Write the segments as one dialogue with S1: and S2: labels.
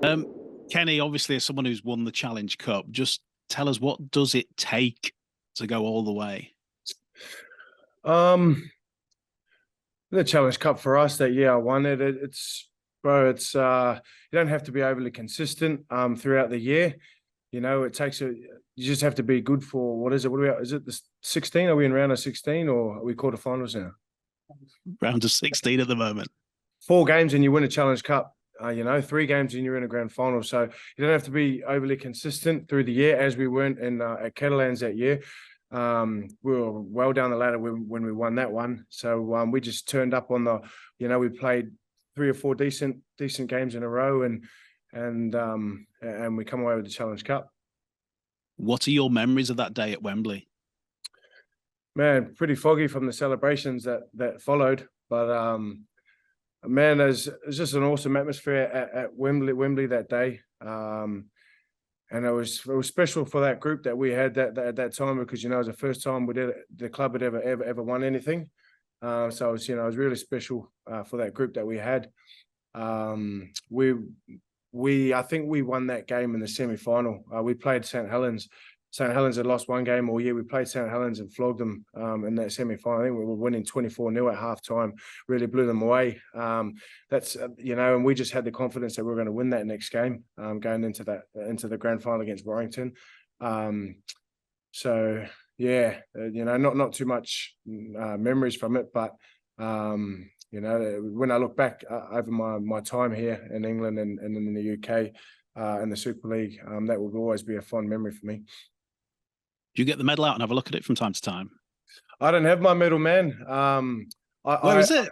S1: Um, Kenny, obviously, as someone who's won the Challenge Cup, just tell us, what does it take to go all the way?
S2: Um, the Challenge Cup for us that year I won it. It's bro, it's you don't have to be overly consistent throughout the year. It takes a you just have to be good for what is it? What are we is it the 16? Are we in round of 16 or are we quarterfinals now?
S1: Round of 16 at the moment.
S2: 4 games and you win a Challenge Cup. 3 games and you're in a grand final. So you don't have to be overly consistent through the year, as we weren't in at Catalans that year. We were well down the ladder when we won that one. So we just turned up on we played 3 or 4 decent games in a row, and we come away with the Challenge Cup.
S1: What are your memories of that day at Wembley?
S2: Man, pretty foggy from the celebrations that followed, but man, it's just an awesome atmosphere at Wembley that day. And it was special for that group that we had at that time, because it was the first time the club had ever won anything. So it was really special for that group that we had. I think we won that game in the semi-final. We played St Helens. St Helens had lost 1 game all year. We played St Helens and flogged them in that semi-final. I think we were winning 24-0 at halftime. Really blew them away. And we just had the confidence that we were going to win that next game, going into the grand final against Warrington. So yeah, not too much memories from it, but when I look back over my time here in England and in the UK in the Super League, that will always be a fond memory for me.
S1: Do you get the medal out and have a look at it from time to time?
S2: I don't have my medal, man.
S1: Where
S2: I
S1: is it?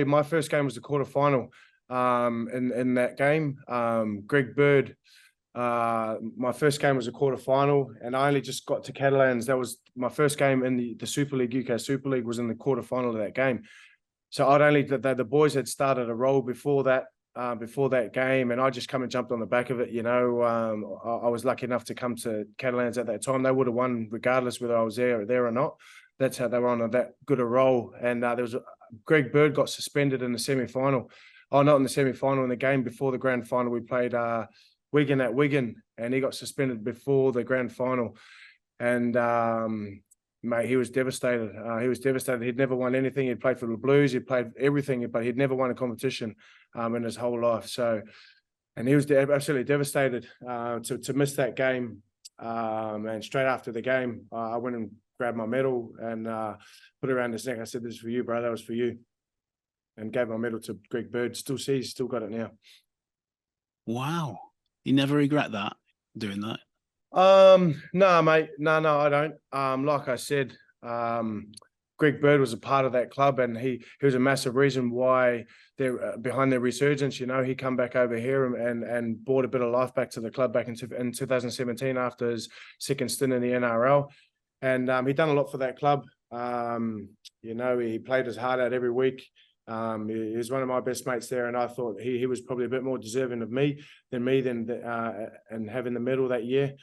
S2: my first game was the quarterfinal. In that game, Greg Bird. My first game was a quarterfinal, and I only just got to Catalans. That was my first game in the Super League. UK Super League was in the quarterfinal of that game. So the boys had started a role before that game, and I just come and jumped on the back of it. I was lucky enough to come to Catalans at that time. They would have won regardless whether I was there or not. That's how they were on that good a roll. And Greg Bird got suspended in the semi-final. Oh, not in the semi-final, in the game before the grand final. We played Wigan at Wigan, and he got suspended before the grand final. And mate, he was devastated. He'd never won anything. He'd played for the Blues. He'd played everything, but he'd never won a competition in his whole life. So, and he was absolutely devastated to miss that game. And straight after the game, I went and grabbed my medal and put it around his neck. I said, "This is for you, bro. That was for you." And gave my medal to Greg Bird. Still got it now.
S1: Wow. You never regret that, doing that?
S2: No, mate. No, I don't. Like I said, Greg Bird was a part of that club, and he was a massive reason why they're behind their resurgence. He come back over here and brought a bit of life back to the club back in 2017 after his second stint in the NRL, and he'd done a lot for that club. He played his heart out every week. He was one of my best mates there, and I thought he was probably a bit more deserving of me than and having the medal that year.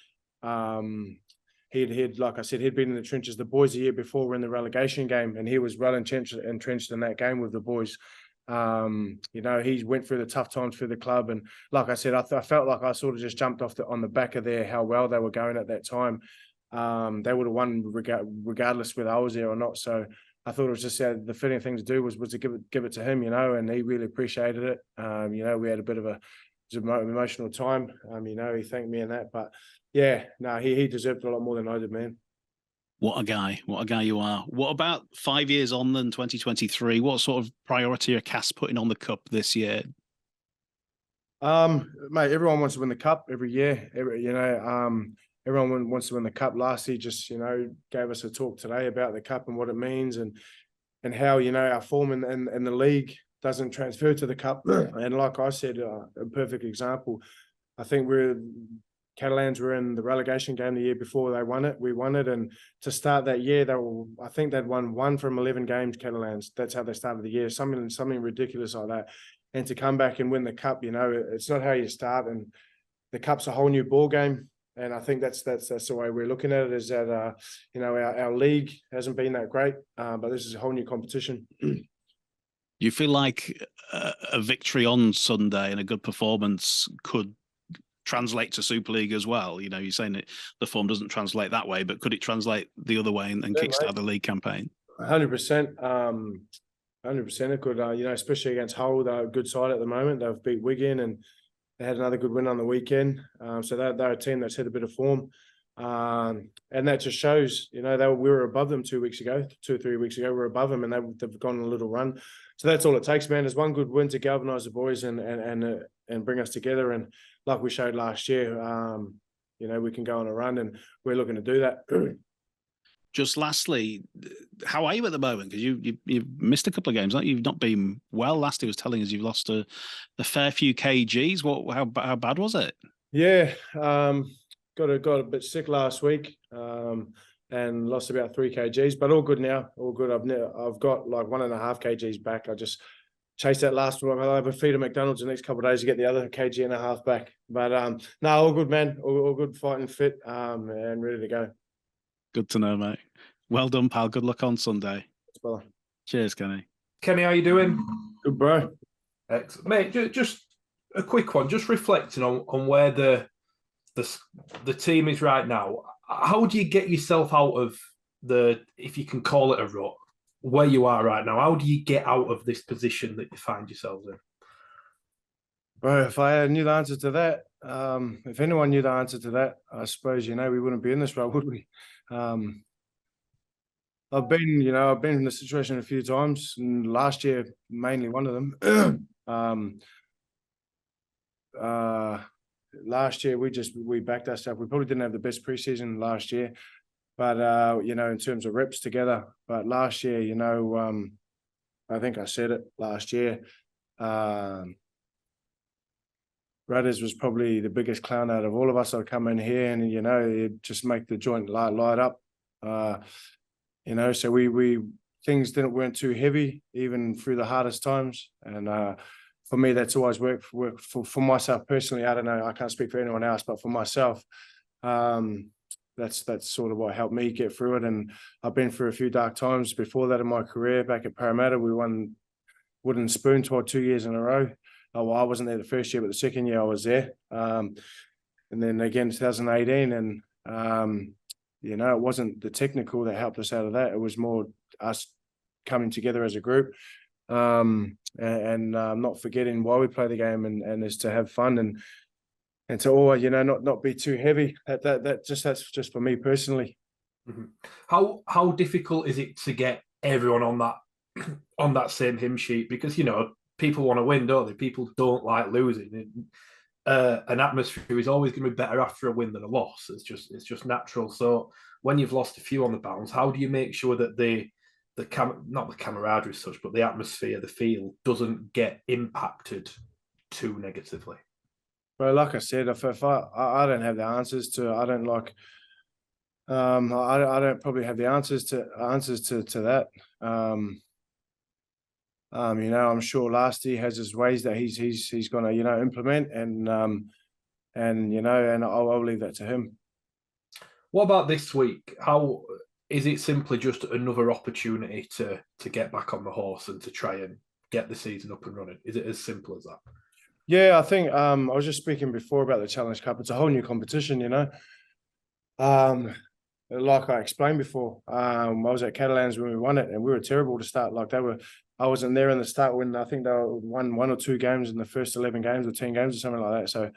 S2: He'd like I said, he'd been in the trenches. The boys the year before were in the relegation game, and he was well entrenched in that game with the boys. He went through the tough times for the club, and like I said, I felt like I sort of just jumped off on the back of how well they were going at that time. They would have won regardless whether I was there or not. So I thought it was just the fitting thing to do was to give it to him, and he really appreciated it. We had a bit of an emotional time. He thanked me and that, but yeah, no, he deserved a lot more than I did, man.
S1: What a guy you are. What about 5 years on then, 2023? What sort of priority are Cass putting on the cup this year?
S2: Mate, everyone wants to win the cup every year. Everyone wants to win the cup. Lastly, just gave us a talk today about the cup and what it means, and how our form in the league doesn't transfer to the cup. And like I said, a perfect example. I think Catalans were in the relegation game the year before they won it. We won it, and to start that year, I think they'd won 1 from 11 games. Catalans. That's how they started the year. Something ridiculous like that. And to come back and win the cup, it's not how you start, and the cup's a whole new ball game. And I think that's the way we're looking at it, is that our league hasn't been that great, but this is a whole new competition.
S1: You feel like a victory on Sunday and a good performance could translate to Super League as well? You know, you're saying that the form doesn't translate that way, but could it translate the other way and
S2: Yeah,
S1: kickstart the league campaign?
S2: 100%. 100% it could, especially against Hull. They're a good side at the moment. They've beat Wigan and they had another good win on the weekend. So they're a team that's had a bit of form. And that just shows, we were above them 2 weeks ago, 2 or 3 weeks ago. We were above them and they've gone on a little run. So that's all it takes, man. There's one good win to galvanise the boys and bring us together. And like we showed last year, we can go on a run and we're looking to do that.
S1: Just lastly, how are you at the moment? Because you've missed a couple of games, you've not been well. Last he was telling us you've lost a fair few kgs. How bad was it?
S2: Yeah, got a bit sick last week, and lost about 3 kgs, but all good now. All good. I've got like 1.5 kgs back. I just chased that last one. I'll have a feed at McDonald's the next couple of days to get the other 1.5 kg back. But no, all good, man. All good, fighting fit, and ready to go.
S1: Good to know, mate. Well done, pal. Good luck on Sunday.
S2: Well,
S1: cheers, Kenny.
S3: Kenny, how you doing?
S2: Good, bro.
S3: Excellent, mate. Just a quick one. Just reflecting on where the team is right now. How do you get yourself out of if you can call it a rut, where you are right now? How do you get out of this position that you find yourselves in?
S2: Bro, if I knew the answer to that, if anyone knew the answer to that, I suppose, we wouldn't be in this role, would we? I've been in this situation a few times, and last year, mainly one of them. Last year, we backed ourselves. We probably didn't have the best preseason last year, but, in terms of reps together. But last year, I think I said it last year, Rudders was probably the biggest clown out of all of us. I'd come in here and, it'd just make the joint light up. So we things weren't too heavy, even through the hardest times. And for me, that's always worked for myself personally. I don't know, I can't speak for anyone else, but for myself, that's sort of what helped me get through it. And I've been through a few dark times before that in my career. Back at Parramatta, we won Wooden Spoon 2 years in a row. Well, I wasn't there the first year, but the second year I was there. And then again, 2018, and it wasn't the technical that helped us out of that. It was more us coming together as a group, and not forgetting why we play the game, and is to have fun and to all not be too heavy. That's just for me personally.
S3: Mm-hmm. How difficult is it to get everyone on that same hymn sheet? Because people want to win, don't they? People don't like losing. An atmosphere is always going to be better after a win than a loss. It's just natural. So when you've lost a few on the bounce, how do you make sure that not the camaraderie as such, but the atmosphere, the feel doesn't get impacted too negatively?
S2: Well, like I said, if I don't have the answers to, I don't like. I don't probably have the answers to that. I'm sure Lasty has his ways that he's going to implement, and I'll leave that to him.
S3: What about this week? How is it? Simply just another opportunity to get back on the horse and to try and get the season up and running? Is it as simple as that?
S2: Yeah, I think I was just speaking before about the Challenge Cup. It's a whole new competition, like I explained before, I was at Catalans when we won it, and we were terrible to start. Like I wasn't there in the start when I think they won 1 or 2 games in the first 11 games or 10 games or something like that. So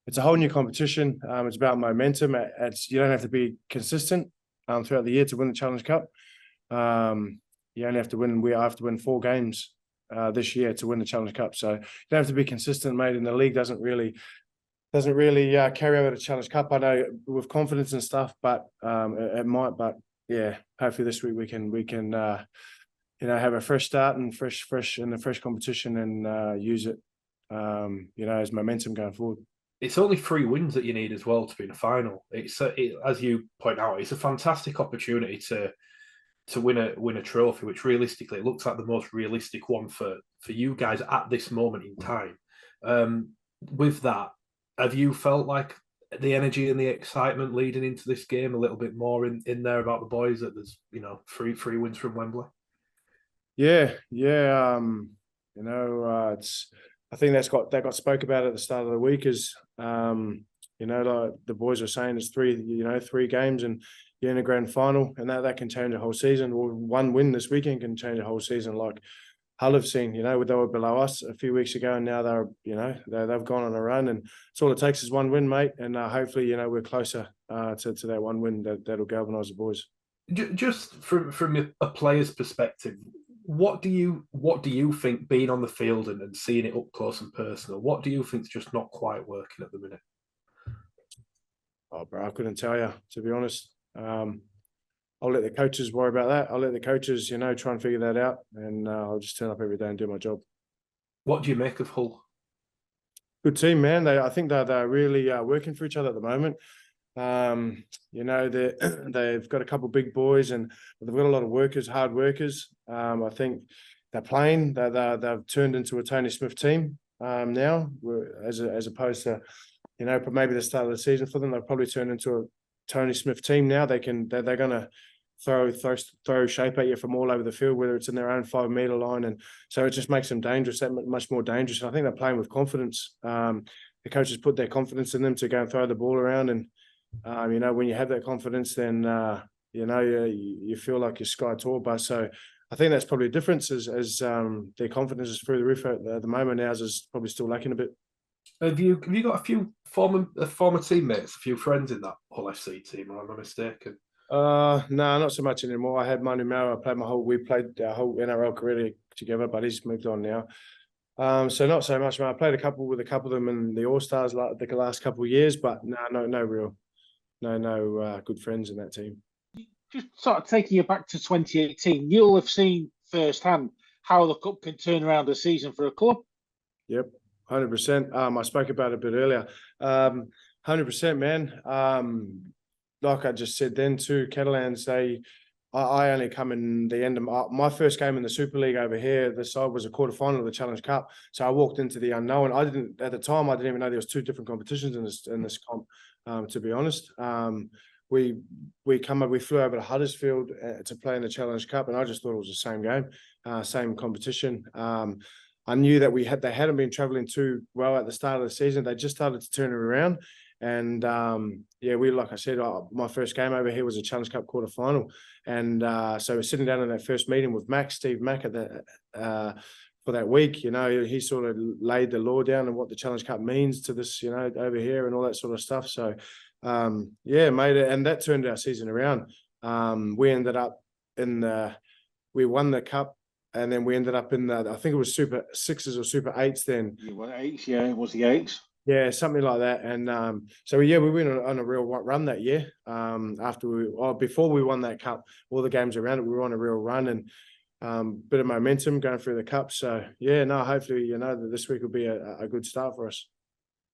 S2: it's a whole new competition. It's about momentum. You don't have to be consistent throughout the year to win the Challenge Cup. You only have to win. I have to win 4 games this year to win the Challenge Cup. So you don't have to be consistent, mate. And the league doesn't really carry over the Challenge Cup. I know with confidence and stuff, but it might. But yeah, hopefully this week we can have a fresh start and fresh in the fresh competition and use it as momentum going forward.
S3: It's only 3 wins that you need as well to be in a final. As you point out, it's a fantastic opportunity to win a trophy, which realistically it looks like the most realistic one for you guys at this moment in time. With that, have you felt like the energy and the excitement leading into this game a little bit more in there about the boys, that there's 3 wins from Wembley?
S2: Yeah. I think that got spoke about at the start of the week is, like the boys are saying, it's three games and you're in a grand final, and that can change a whole season. Or one win this weekend can change a whole season. Like Hull have seen, they were below us a few weeks ago, and now they've gone on a run, and it's all it takes is one win, mate. And hopefully, we're closer to that one win that'll galvanise the boys.
S3: Just from a player's perspective, what do you think, being on the field and seeing it up close and personal, what do you think's just not quite working at the minute?
S2: Oh, bro, I couldn't tell you, to be honest. I'll let the coaches worry about that. I'll let the coaches, try and figure that out, and I'll just turn up every day and do my job. What
S3: do you make of Hull?
S2: Good team, man. I think they're really working for each other at the moment. They've got a couple of big boys, and they've got a lot of workers, hard workers. I think they're playing. They've turned into a Tony Smith team now, as opposed to, maybe the start of the season for them. They've probably turned into a Tony Smith team now. They're going to throw shape at you from all over the field, whether it's in their own 5 meter line, and so it just makes them dangerous, that much more dangerous. And I think they're playing with confidence. The coaches put their confidence in them to go and throw the ball around, and when you have that confidence, then you feel like you're sky tall. But so I think that's probably a difference, as their confidence is through the roof at the moment. Ours is probably still lacking a bit.
S3: Have you got a few former teammates, a few friends in that Hull FC team, or am I mistaken?
S2: No, not so much anymore. I had Manu Mara. We played our whole NRL career together, but he's moved on now. So not so much. I played with a couple of them in the All Stars like the last couple of years, but no real good friends in that team.
S4: Just sort of taking you back to 2018, you'll have seen firsthand how the cup can turn around a season for a club.
S2: Yep. 100%. I spoke about it a bit earlier. 100%, man. Like I just said then too, Catalans, I only come in the end of my first game in the Super League over here. The side was a quarterfinal of the Challenge Cup, so I walked into the unknown. I didn't even know there was 2 different competitions in this comp. To be honest, we flew over to Huddersfield to play in the Challenge Cup, and I just thought it was the same game, same competition. I knew that they hadn't been travelling too well at the start of the season. They just started to turn it around. And like I said, my first game over here was a Challenge Cup quarter final. And so we're sitting down in that first meeting with Steve Mack for that week. He sort of laid the law down and what the Challenge Cup means to this, over here and all that sort of stuff. So, mate, and that turned our season around. We ended up we won the cup. And then we ended up in I think it was Super 6s or Super 8s then.
S4: You were 8s, yeah, it was the 8s.
S2: Yeah, something like that. And we went on a real run that year. Before we won that cup, all the games around it, we were on a real run and bit of momentum going through the cup. So hopefully that this week will be a good start for us.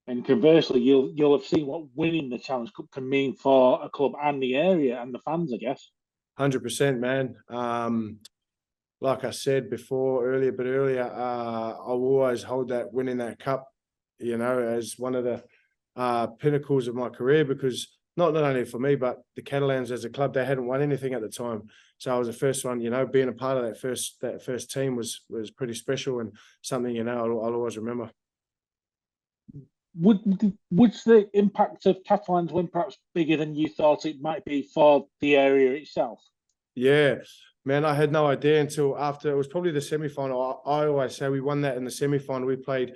S4: And conversely, you'll have seen what winning the Challenge Cup can mean for a club and the area and the fans, I guess.
S2: 100%, man. Like I said earlier, I'll always hold that winning that cup, as one of the pinnacles of my career, because not only for me, but the Catalans as a club, they hadn't won anything at the time. So I was the first one, being a part of that first team was pretty special and something, I'll always remember.
S4: Would the impact of Catalan's win perhaps bigger than you thought it might be for the area itself?
S2: Yeah. Man, I had no idea until after it was probably the semi-final. I always say we won that in the semi-final. We played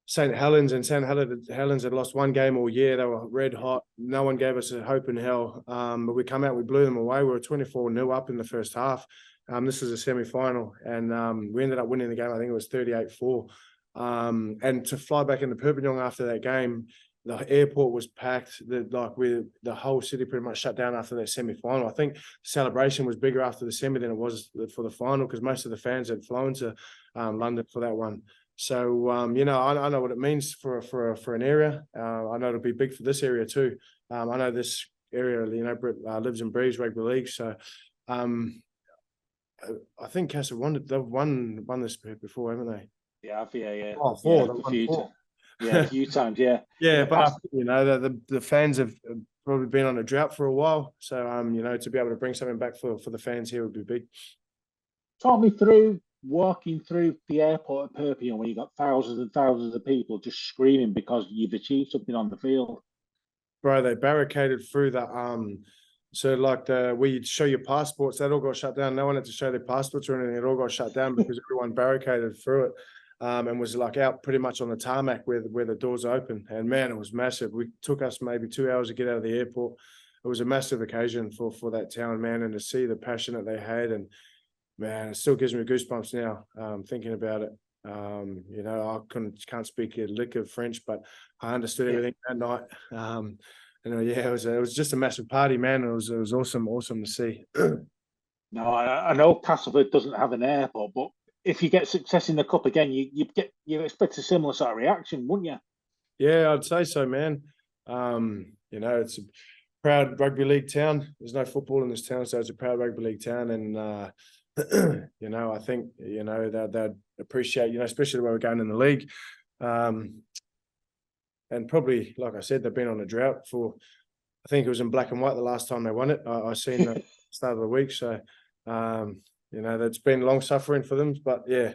S2: St. Helens, and St. Helens had lost one game all year. They were red hot. No one gave us a hope in hell. But we come out, we blew them away. We were 24-0 up in the first half. This is a semi-final, and we ended up winning the game. I think it was 38-4. And to fly back into Perpignan after that game, the airport was packed. The whole city pretty much shut down after that semi-final. I think the celebration was bigger after the semi than it was for the final, because most of the fans had flown to London for that one. So I know what it means for an area. I know it'll be big for this area too. I know this area, lives and breathes rugby league. So I think Casa they've won this before, haven't they?
S4: Yeah.
S2: Oh, four.
S4: Yeah, a few times, yeah.
S2: Yeah, but the fans have probably been on a drought for a while. So to be able to bring something back for the fans here would be big.
S4: Talk me through walking through the airport at Perpignan when you got thousands and thousands of people just screaming because you've achieved something on the field?
S2: Bro, they barricaded through the so like the where you'd show your passports, that all got shut down. No one had to show their passports or anything. It all got shut down because everyone barricaded through it. And was like out pretty much on the tarmac where the doors open. And man, it was massive. We took us maybe 2 hours to get out of the airport. It was a massive occasion for that town, man, and to see the passion that they had. And man, it still gives me goosebumps now, thinking about it. You know, I can't speak a lick of French, but I understood everything that night. Yeah, it was just a massive party, man. It was awesome to see.
S4: No, I know Castleford doesn't have an airport, but if you get success in the cup again, you expect a similar sort of reaction, wouldn't you?
S2: Yeah, I'd say so, man. You know, it's a proud rugby league town. There's no football in this town, so it's a proud rugby league town. And you know, I think, you know, they'd appreciate, you know, especially the way we're going in the league. And probably, like I said, they've been on a drought for, I think it was in black and white the last time they won it. I seen the start of the week. So, you know, that's been long suffering for them. But yeah,